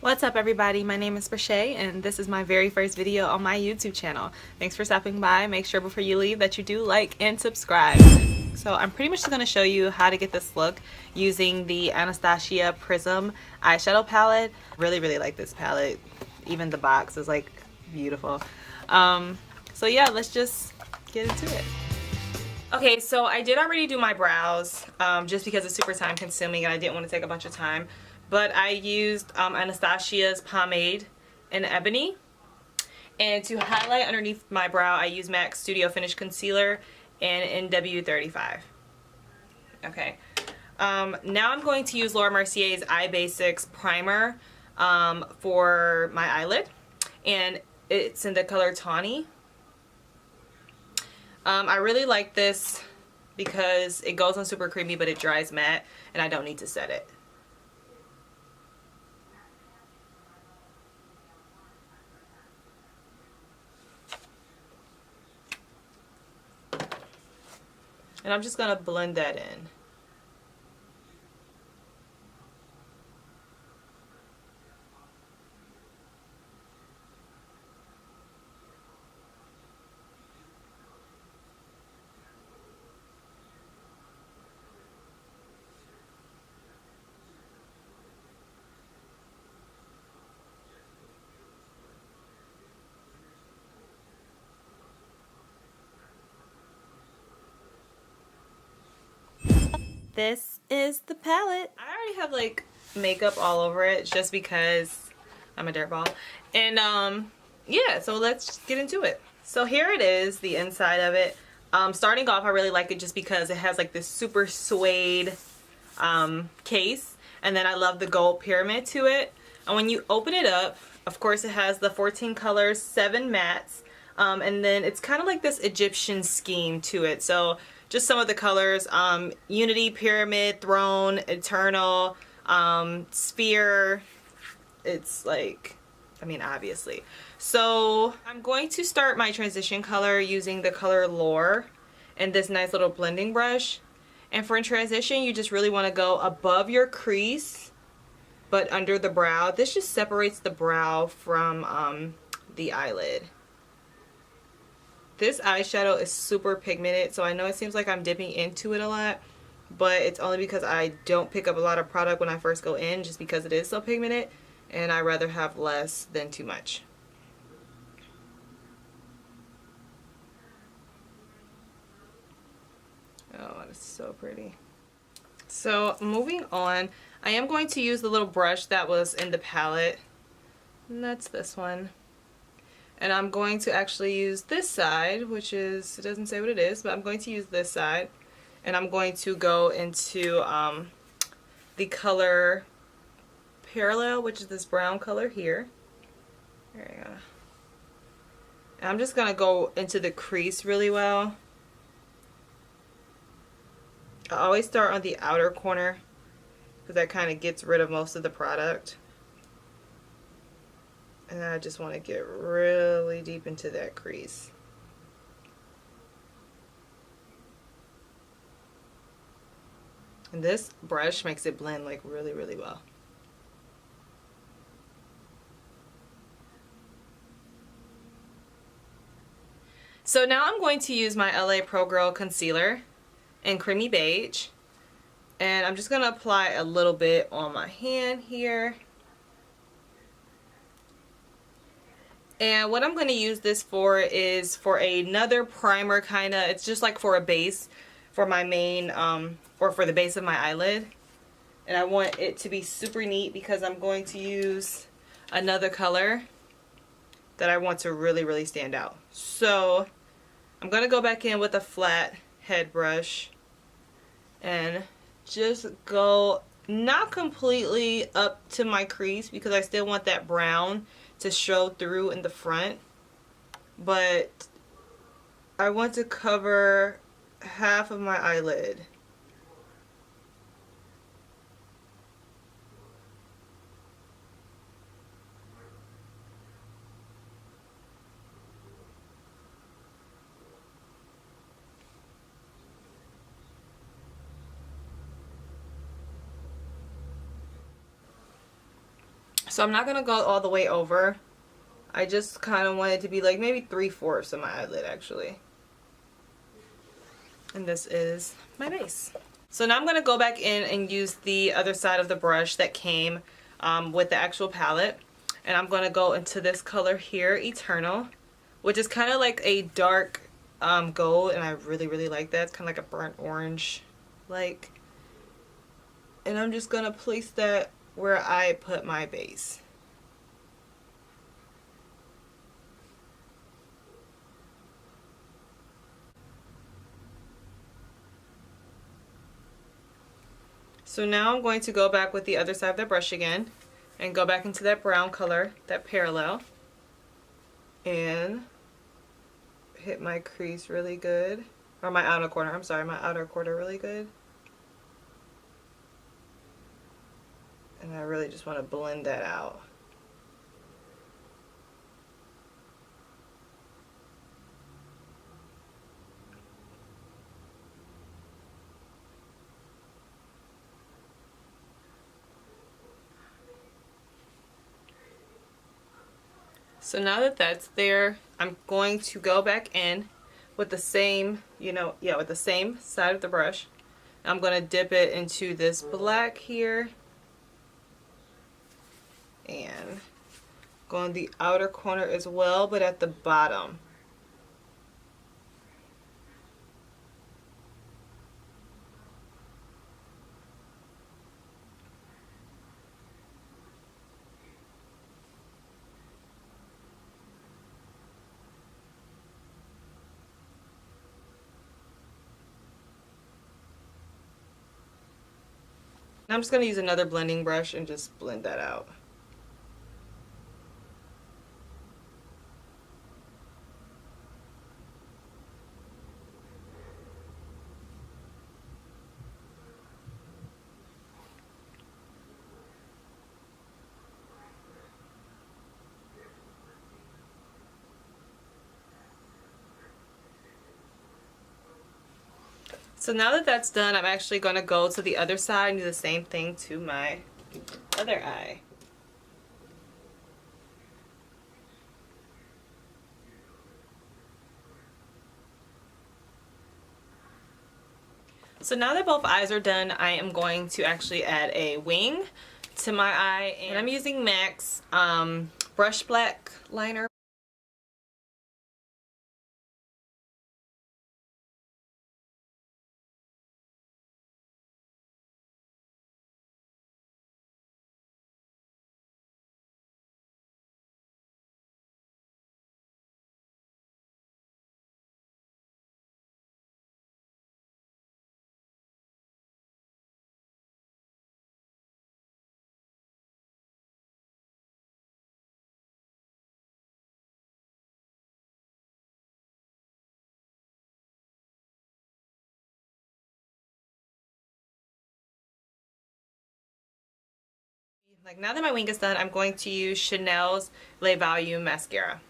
What's up everybody, my name is Brishae and this is my very first video on my YouTube channel. Thanks for stopping by. Make sure before you leave that you do like and subscribe. So I'm pretty much just going to show you how to get this look using the Anastasia Prism eyeshadow palette. Really like this palette. Even the box is like beautiful. So yeah, let's just get into it. Okay, so I did already do my brows just because it's super time consuming and I didn't want to take a bunch of time. But I used Anastasia's Pomade in Ebony. And to highlight underneath my brow, I used MAC Studio Finish Concealer in NW35. Okay. Now I'm going to use Laura Mercier's Eye Basics Primer for my eyelid. And it's in the color Tawny. I really like this because it goes on super creamy but it dries matte and I don't need to set it. And I'm just going to blend that in. This is the palette. I already have like makeup all over it just because I'm a dirtball. And yeah, so let's get into it. So here it is, the inside of it. Starting off, I really like it just because it has like this super suede case. And then I love the gold pyramid to it. And when you open it up, of course it has the 14 colors, 7 mattes. And then it's kind of like this Egyptian scheme to it. So just some of the colors, Unity, Pyramid, Throne, Eternal, Sphere. It's like, I mean, obviously. So I'm going to start my transition color using the color Lore and this nice little blending brush. And for transition, you just really want to go above your crease, but under the brow. This just separates the brow from the eyelid. This eyeshadow is super pigmented, so I know it seems like I'm dipping into it a lot, but it's only because I don't pick up a lot of product when I first go in, just because it is so pigmented, and I rather have less than too much. Oh, it's so pretty. So moving on, I am going to use the little brush that was in the palette, and that's this one. And I'm going to actually use this side, which is, it doesn't say what it is, but I'm going to use this side. And I'm going to go into the color Parallel, which is this brown color here. There you go. And I'm just going to go into the crease really well. I always start on the outer corner because that kind of gets rid of most of the product. And I just want to get really deep into that crease. And this brush makes it blend like really well. So now I'm going to use my LA Pro Girl concealer in Creamy Beige. And I'm just going to apply a little bit on my hand here. And what I'm going to use this for is for another primer kind of. It's just like for a base for my main, or for the base of my eyelid. And I want it to be super neat because I'm going to use another color that I want to really stand out. So I'm going to go back in with a flat head brush and just go not completely up to my crease because I still want that brown to show through in the front, but I want to cover half of my eyelid. So I'm not going to go all the way over. I just kind of want it to be like maybe 3/4 of my eyelid actually. And this is my base. So now I'm going to go back in and use the other side of the brush that came with the actual palette. And I'm going to go into this color here, Eternal, which is kind of like a dark gold, and I really, really like that. It's kind of like a burnt orange like. And I'm just going to place that where I put my base. So now I'm going to go back with the other side of the brush again and go back into that brown color, that parallel, and hit my crease really good, or my outer corner, I'm sorry, my outer corner really good. And I really just want to blend that out. So now that that's there, I'm going to go back in with the same, with the same side of the brush. I'm going to dip it into this black here and go on the outer corner as well, but at the bottom. I'm just going to use another blending brush and just blend that out. So now that that's done, I'm actually going to go to the other side and do the same thing to my other eye. So now that both eyes are done, I am going to actually add a wing to my eye, and I'm using MAC's Brush Black liner. Like now that my wing is done, I'm going to use Chanel's Le Volume mascara.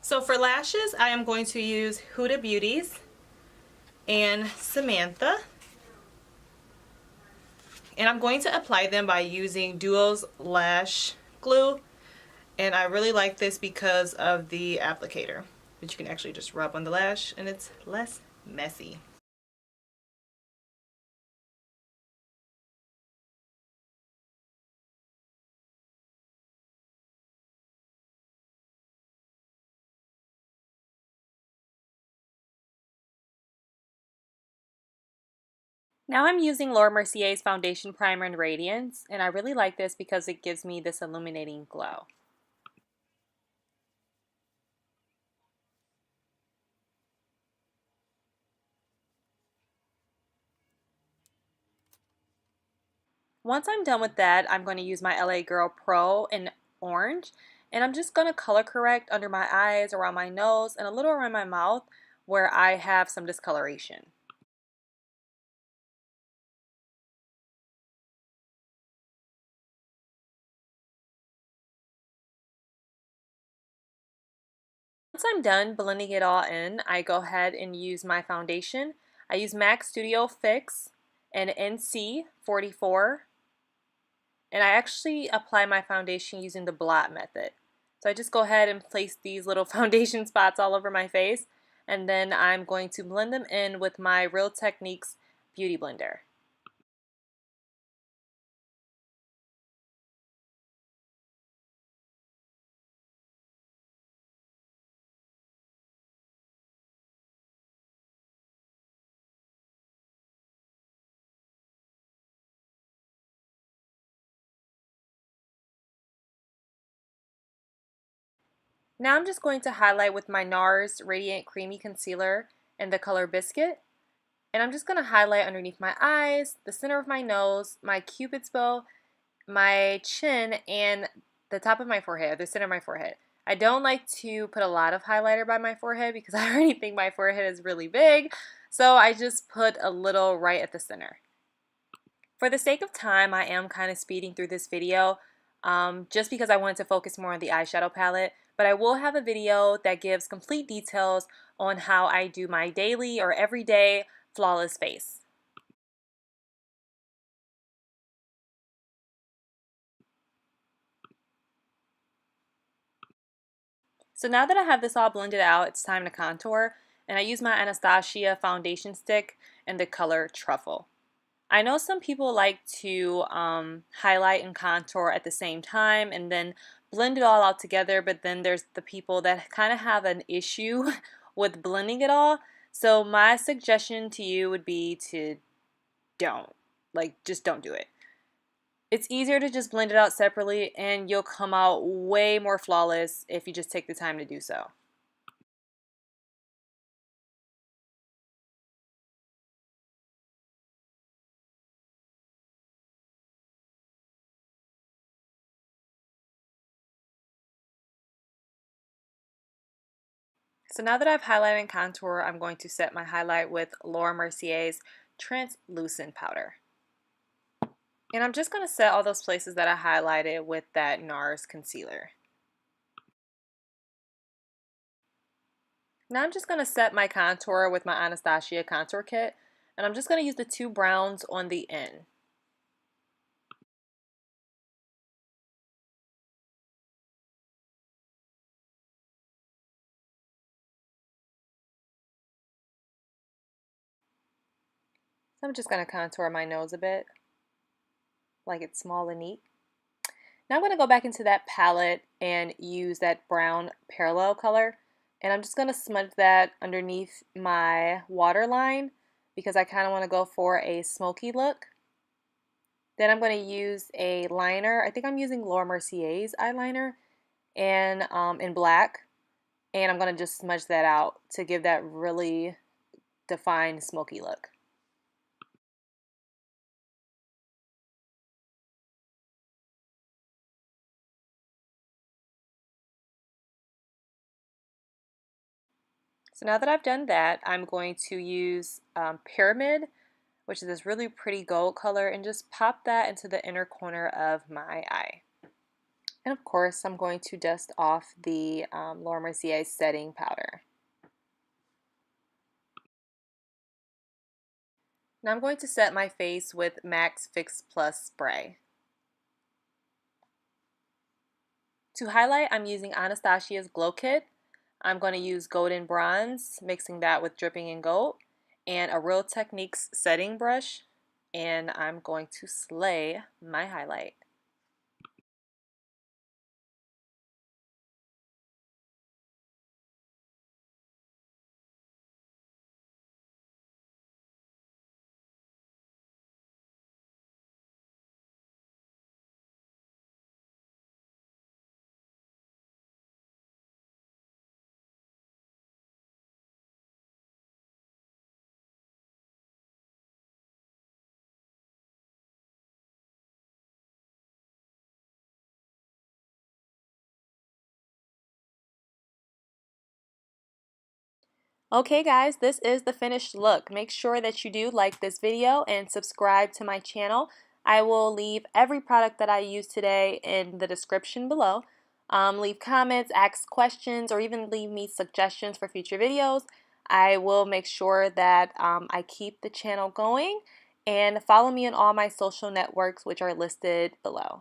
So for lashes, I am going to use Huda Beauty's and Samantha. And I'm going to apply them by using Duo's Lash Glue. And I really like this because of the applicator, which you can actually just rub on the lash and it's less messy. Now I'm using Laura Mercier's Foundation Primer in Radiance, and I really like this because it gives me this illuminating glow. Once I'm done with that, I'm going to use my LA Girl Pro in orange, and I'm just going to color correct under my eyes, around my nose, and a little around my mouth where I have some discoloration. Once I'm done blending it all in, I go ahead and use my foundation. I use MAC Studio Fix and NC44, and I actually apply my foundation using the blot method. So I just go ahead and place these little foundation spots all over my face, and then I'm going to blend them in with my Real Techniques Beauty Blender. Now I'm just going to highlight with my Nars Radiant Creamy Concealer in the color Biscuit. And I'm just going to highlight underneath my eyes, the center of my nose, my cupid's bow, my chin, and the top of my forehead, the center of my forehead. I don't like to put a lot of highlighter by my forehead because I already think my forehead is really big. So I just put a little right at the center. For the sake of time, I am kind of speeding through this video just because I wanted to focus more on the eyeshadow palette. But I will have a video that gives complete details on how I do my daily or everyday flawless face. So now that I have this all blended out, it's time to contour, and I use my Anastasia foundation stick in the color Truffle. I know some people like to highlight and contour at the same time and then blend it all out together, but then there's the people that kind of have an issue with blending it all. So my suggestion to you would be to just don't do it. It's easier to just blend it out separately and you'll come out way more flawless if you just take the time to do so. So now that I've highlighted and contour, I'm going to set my highlight with Laura Mercier's Translucent Powder. And I'm just going to set all those places that I highlighted with that NARS concealer. Now I'm just going to set my contour with my Anastasia contour kit, and I'm just going to use the two browns on the end. So I'm just going to contour my nose a bit, like it's small and neat. Now I'm going to go back into that palette and use that brown parallel color, and I'm just going to smudge that underneath my waterline because I kind of want to go for a smoky look. Then I'm going to use a liner. I think I'm using Laura Mercier's eyeliner and in black, and I'm going to just smudge that out to give that really defined smoky look. So now that I've done that, I'm going to use Pyramid, which is this really pretty gold color, and just pop that into the inner corner of my eye. And of course, I'm going to dust off the Laura Mercier setting powder. Now I'm going to set my face with MAC's Fix Plus Spray. To highlight, I'm using Anastasia's Glow Kit. I'm going to use Golden Bronze, mixing that with Dripping in Gold, and a Real Techniques setting brush, and I'm going to slay my highlight. Okay guys, this is the finished look. Make sure that you do like this video and subscribe to my channel. I will leave every product that I use today in the description below. Leave comments, ask questions, or even leave me suggestions for future videos. I will make sure that I keep the channel going. And follow me on all my social networks, which are listed below.